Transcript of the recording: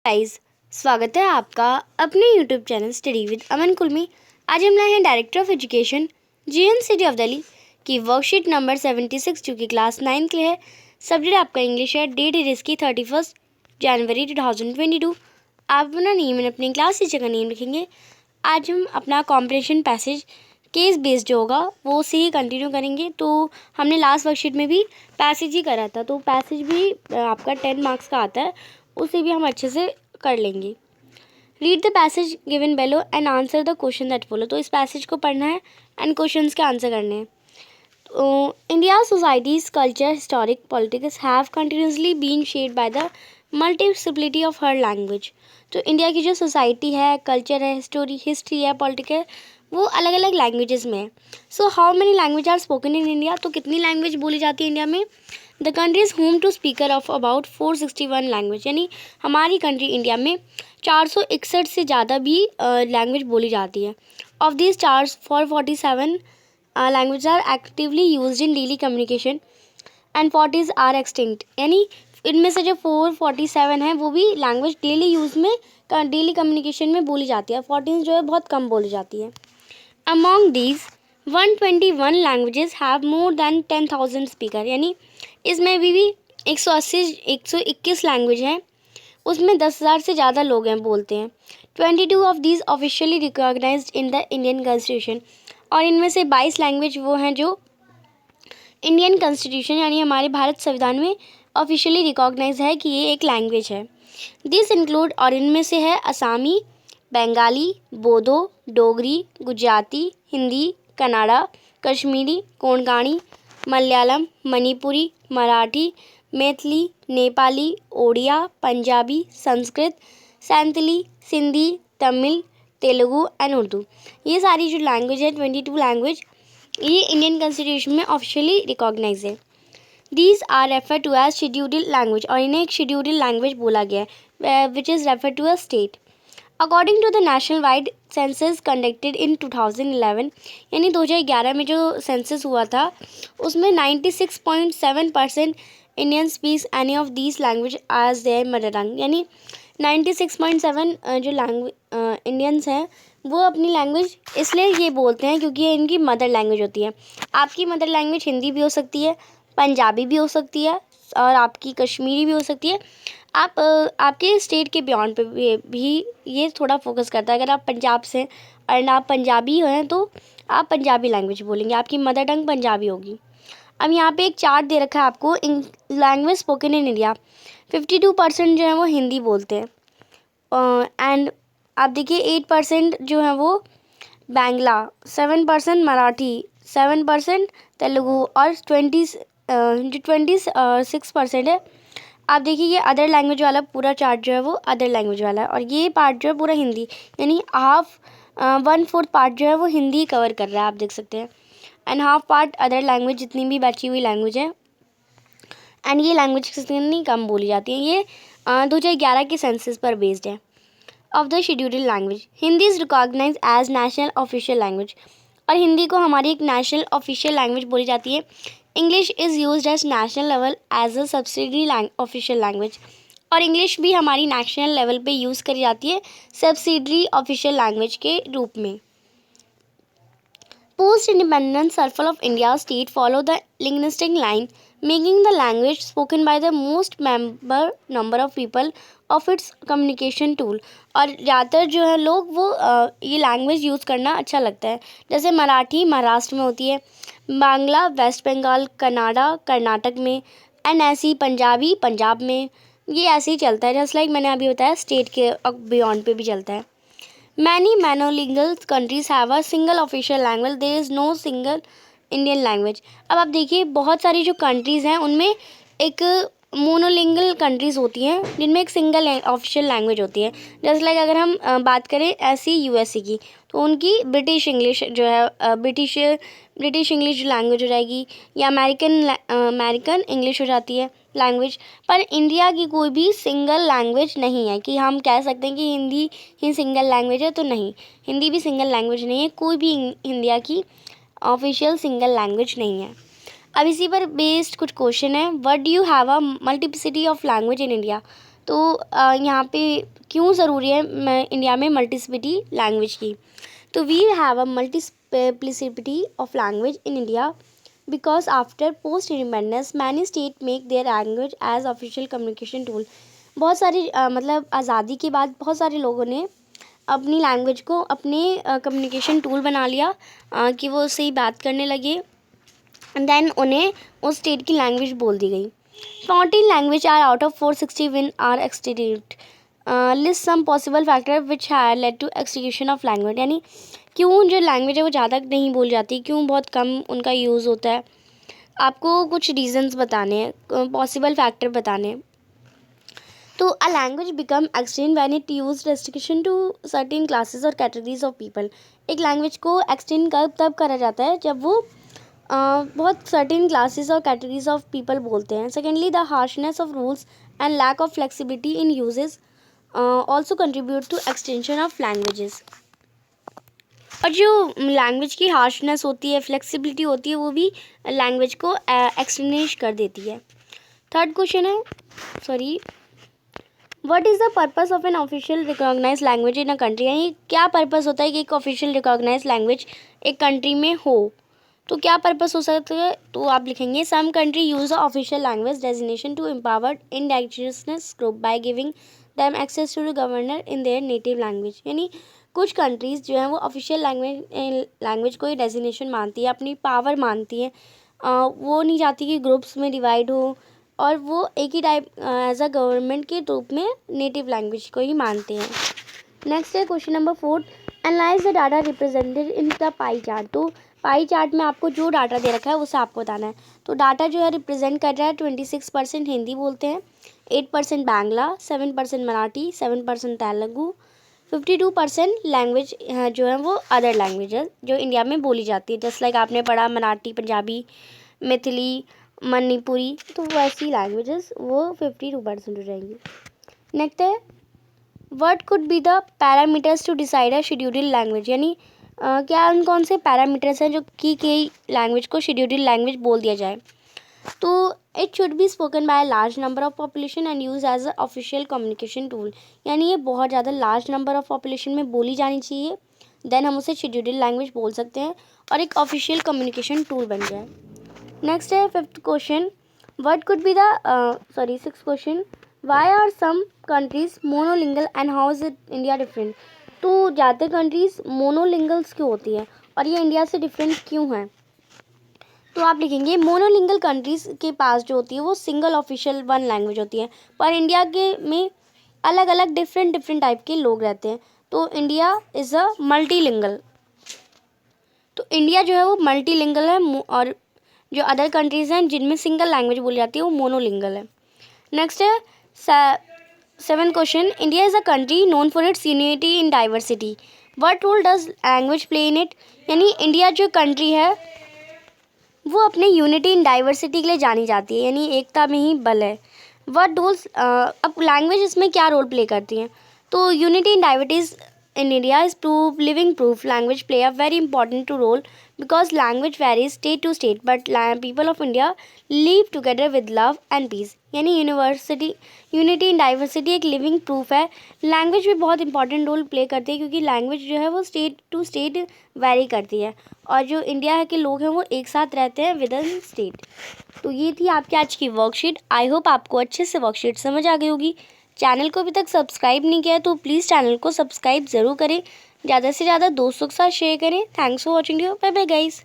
Guys, स्वागत है आपका अपने YouTube channel study with Aman Kul में। आज हम लाए हैं director of education GN city of Delhi की वर्कशीट नंबर 76 जो कि क्लास 9 के लिए है। सब्जेक्ट आपका इंग्लिश है। डेट है इसकी 31 जनवरी 2022। आप अपना नेम एंड अपनी क्लास टीचर का नेम लिखेंगे। आज हम अपना कॉम्प्रिहेंशन पैसेज केस बेस्ड जो होगा वो से ही कंटिन्यू करेंगे। तो हमने लास्ट वर्कशीट में भी पैसेज ही करा था, तो पैसेज भी आपका 10 मार्क्स का आता है, उसे भी हम अच्छे से कर लेंगे। Read the passage given below and answer the question that follow. तो इस पैसेज को पढ़ना है एंड क्वेश्चंस के आंसर करने हैं। तो India societies culture historic politics have continuously bean shaped by the multiplicity of her language. तो इंडिया की जो सोसाइटी है, कल्चर है, हिस्ट्री है, पॉलिटिक्स है, वो अलग अलग लैंग्वेजेस में है। So how many language are spoken in India. तो कितनी लैंग्वेज बोली जाती है इंडिया में। The country is home to speaker of about 461 language. यानी हमारी कंट्री इंडिया में 461 से ज़्यादा भी लैंग्वेज बोली जाती है। Of this 447 language are actively use in daily communication and 40 are extinct. यानी इनमें से जो 447 है वो भी लैंग्वेज डेली यूज़ में, डेली कम्युनिकेशन में बोली जाती है। 14 जो है बहुत कम बोली जाती है। Among these 121 languages have more than 10,000 speaker. यानी इसमें भी 121 लैंग्वेज हैं, उसमें 10,000 से ज़्यादा लोग हैं बोलते हैं। 22 of these officially recognised in the Indian constitution. और इनमें से 22 लैंग्वेज वो हैं जो इंडियन कॉन्स्टिट्यूशन यानी हमारे भारत संविधान में ऑफिशियली रिकॉग्नाइज है कि ये एक लैंग्वेज है। दिस इंक्लूड, और इनमें से है असमी, बंगाली, बोडो, डोगरी, गुजराती, हिंदी, कन्नड़ा, कश्मीरी, कोंकणी, मलयालम, मणिपुरी, मराठी, मैथिली, नेपाली, ओडिया, पंजाबी, संस्कृत, संथली, सिंधी, तमिल, तेलुगु एंड उर्दू। ये सारी जो लैंग्वेज है 22 लैंग्वेज, ये इंडियन कॉन्स्टिट्यूशन में ऑफिशियली रिकॉग्नाइज है। These are refer to as scheduled language, और इन्हें एक शेड्यूल्ड लैंग्वेज बोला गया है which is refer to a state. According to the national wide census conducted इन 2011, यानी 2011 में जो सेंसस हुआ था उसमें 96.7% Indian speaks any of these language as their mother tongue. यानी 96.7 जो लैंग्वेज इंडियंस हैं वो अपनी लैंग्वेज इसलिए ये बोलते हैं क्योंकि ये इनकी मदर लैंग्वेज होती है। आपकी मदर लैंग्वेज हिंदी भी हो सकती है, पंजाबी भी हो सकती है, और आपकी कश्मीरी भी हो सकती है। आप आपके स्टेट के बियॉन्ड पे भी ये थोड़ा फोकस करता है। अगर आप पंजाब से और आप पंजाबी हैं तो आप पंजाबी लैंग्वेज बोलेंगे, आपकी मदर टंग पंजाबी होगी। अब यहाँ पे एक चार्ट दे रखा है आपको, लैंग्वेज स्पोकन इन इंडिया। 52% जो है वो हिंदी बोलते हैं, एंड आप देखिए 8% जो है वो बांग्ला, 7% मराठी, 7% तेलुगु, और 26% है। आप देखिए ये अदर लैंग्वेज वाला पूरा चार्ट जो है वो अदर लैंग्वेज वाला है, और ये पार्ट जो है पूरा हिंदी, यानी हाफ 1/4 पार्ट जो है वो हिंदी कवर कर रहा है, आप देख सकते हैं। And half part other language, जितनी भी बची हुई लैंग्वेज है, एंड ये लैंग्वेज कितनी कम बोली जाती है। ये 2011 के सेंसस पर बेस्ड है। Of the scheduled language, Hindi is recognise as national official language, और हिंदी को हमारी एक नेशनल ऑफिशियल लैंग्वेज बोली जाती है। English is used as national level as a subsidiary official language, और इंग्लिश भी हमारी नेशनल लेवल पे यूज़ करी जाती है सब्सिडरी ऑफिशियल लैंग्वेज के रूप में। Post independence circle of India state follow the linguistic line, making the language spoken by the most number of people of its communication tool। और ज़्यादातर जो है लोग वो ये लैंग्वेज यूज़ करना अच्छा लगता है। जैसे मराठी महाराष्ट्र में होती है, बांग्ला वेस्ट बंगाल, कन्नड़ा कर्नाटक में, एंड ऐसी पंजाबी पंजाब में। ये ऐसे ही चलता है, जस्ट लाइक मैंने अभी बताया स्टेट के बियॉन्ड पे भी चलता है। Many monolingual countries have a single official language. There is no single Indian language। अब आप देखिए बहुत सारी जो कंट्रीज़ हैं उनमें एक मोनोलिंगल कंट्रीज़ होती हैं जिनमें एक सिंगल ऑफिशियल लैंग्वेज होती है। जैसे लाइक अगर हम बात करें ऐसी यूएसए की, तो उनकी ब्रिटिश इंग्लिश जो है ब्रिटिश इंग्लिश जो लैंग्वेज हो जाएगी, या अमेरिकन इंग्लिश हो जाती है लैंग्वेज। पर इंडिया की कोई भी सिंगल लैंग्वेज नहीं है कि हम कह सकते हैं कि हिंदी ही सिंगल लैंग्वेज है, तो नहीं, हिंदी भी सिंगल लैंग्वेज नहीं है, कोई भी इंडिया की ऑफिशियल सिंगल लैंग्वेज नहीं है। अब इसी पर बेस्ड कुछ क्वेश्चन है। What do you have a multiplicity of language in India. तो यहाँ पे क्यों ज़रूरी है इंडिया में मल्टीप्लिसिटी लैंग्वेज की? तो we have a multiplicity of language in India because after post independence many state make their language as official communication tool. बहुत सारी मतलब आज़ादी के बाद बहुत सारे लोगों ने अपनी लैंग्वेज को अपने कम्युनिकेशन टूल बना लिया कि वो उससे ही बात करने लगे। देन उन्हें उस स्टेट की लैंग्वेज बोल दी गई। 14 language are out of 461 are extinct. List some possible factor which had led to extinction of language. यानी क्यों जो लैंग्वेज है वो ज़्यादा नहीं बोल जाती, क्यों बहुत कम उनका यूज़ होता है। आपको कुछ रीजंस बताने हैं, पॉसिबल फैक्टर बताने हैं। तो a language become extend when it use restriction to certain classes और कैटेगरीज ऑफ पीपल। एक लैंग्वेज को एक्सटेंड तब करा जाता है जब वो बहुत सर्टेन क्लासेस और कैटेगरीज ऑफ पीपल बोलते हैं। Secondly the harshness of rules and lack of flexibility in usages also contribute to extension of languages. और जो लैंग्वेज की हार्शनेस होती है, फ्लेक्सिबिलिटी होती है, वो भी लैंग्वेज को एक्सटेंड कर देती है। थर्ड क्वेश्चन है, sorry, what is the purpose of an official recognise language in a country? यानी क्या पर्पस होता है कि एक ऑफिशियल रिकॉग्नाइज लैंग्वेज एक कंट्री में हो? तो क्या पर्पस हो सकता है? तो आप लिखेंगे some country use a official language designation to empower indigenous group by giving them access to the governor in their native language. यानी कुछ कंट्रीज़ जो हैं वो ऑफिशियल लैंग्वेज को ही डेजिग्नेशन मानती है, अपनी पावर मानती है। वो नहीं चाहती कि ग्रुप्स में डिवाइड हो, और वो एक ही टाइप एज अ गवर्नमेंट के रूप में नेटिव लैंग्वेज को ही मानते हैं। नेक्स्ट है question number 4, analyse the data represented in the pie chart. तो पाई चार्ट में आपको जो डाटा दे रखा है उसे आपको बताना है। तो डाटा जो है रिप्रेजेंट कर रहा है 26% हिंदी बोलते हैं, 8% बांग्ला, 7% मराठी, 7% तेलुगु, 52% लैंग्वेज जो है वो अदर लैंग्वेजेस जो इंडिया में बोली जाती है। जस्ट लाइक आपने पढ़ा मराठी, पंजाबी, मैथिली, मणिपुरी, तो वैसी लैंग्वेजेस वो 52% हो जाएंगी। नेक्स्ट है what could be the parameters to decide a scheduled language. यानी क्या उन कौन से पैरामीटर्स हैं जो कि लैंग्वेज को शेड्यूल्ड लैंग्वेज बोल दिया जाए? तो it should be spoken by large number of population and use as a official communication tool. यानी ये बहुत ज़्यादा लार्ज नंबर ऑफ पॉपुलेशन में बोली जानी चाहिए, देन हम उसे शेड्यूल्ड लैंग्वेज बोल सकते हैं और एक ऑफिशियल कम्युनिकेशन टूल बन जाए। नेक्स्ट है fifth question, what could be the six question, why are some countries monolingual and how is it India different. तो ज़्यादातर कंट्रीज मोनोलिंगल्स क्यों होती है और ये इंडिया से डिफरेंट क्यों है? तो आप लिखेंगे मोनोलिंगल कंट्रीज़ के पास जो होती है वो सिंगल ऑफिशियल वन लैंग्वेज होती है, पर इंडिया के में अलग अलग डिफरेंट टाइप के लोग रहते हैं। तो इंडिया इज़ अ मल्टीलिंगल। तो इंडिया जो है वो मल्टीलिंगल है, और जो अदर कंट्रीज़ हैं जिनमें सिंगल लैंग्वेज बोली जाती है वो मोनोलिंगल है। नेक्स्ट है seven question, India is a country known for its unity in diversity, what role does language play in it. यानी इंडिया जो कंट्री है वो अपने यूनिटी इन डाइवर्सिटी के लिए जानी जाती है, यानी एकता में ही बल है। व्हाट रोल्स, अब लैंग्वेज इसमें क्या रोल प्ले करती हैं? तो unity in diversities in India is living proof. Language play a very important role because language varies state to state, but people of India live together with love and peace. यानी unity in diversity एक living proof है। Language भी बहुत important role play करती है क्योंकि language जो है वो स्टेट टू स्टेट वेरी करती है, और जो इंडिया के लोग हैं वो एक साथ रहते हैं विद इन स्टेट। तो ये थी आपकी आज की वर्कशीट। आई होप आपको अच्छे से वर्कशीट समझ आ गई होगी। चैनल को अभी तक सब्सक्राइब नहीं किया है तो प्लीज़ चैनल को सब्सक्राइब ज़रूर करें, ज़्यादा से ज़्यादा दोस्तों के साथ शेयर करें। Thanks for watching you, bye bye guys.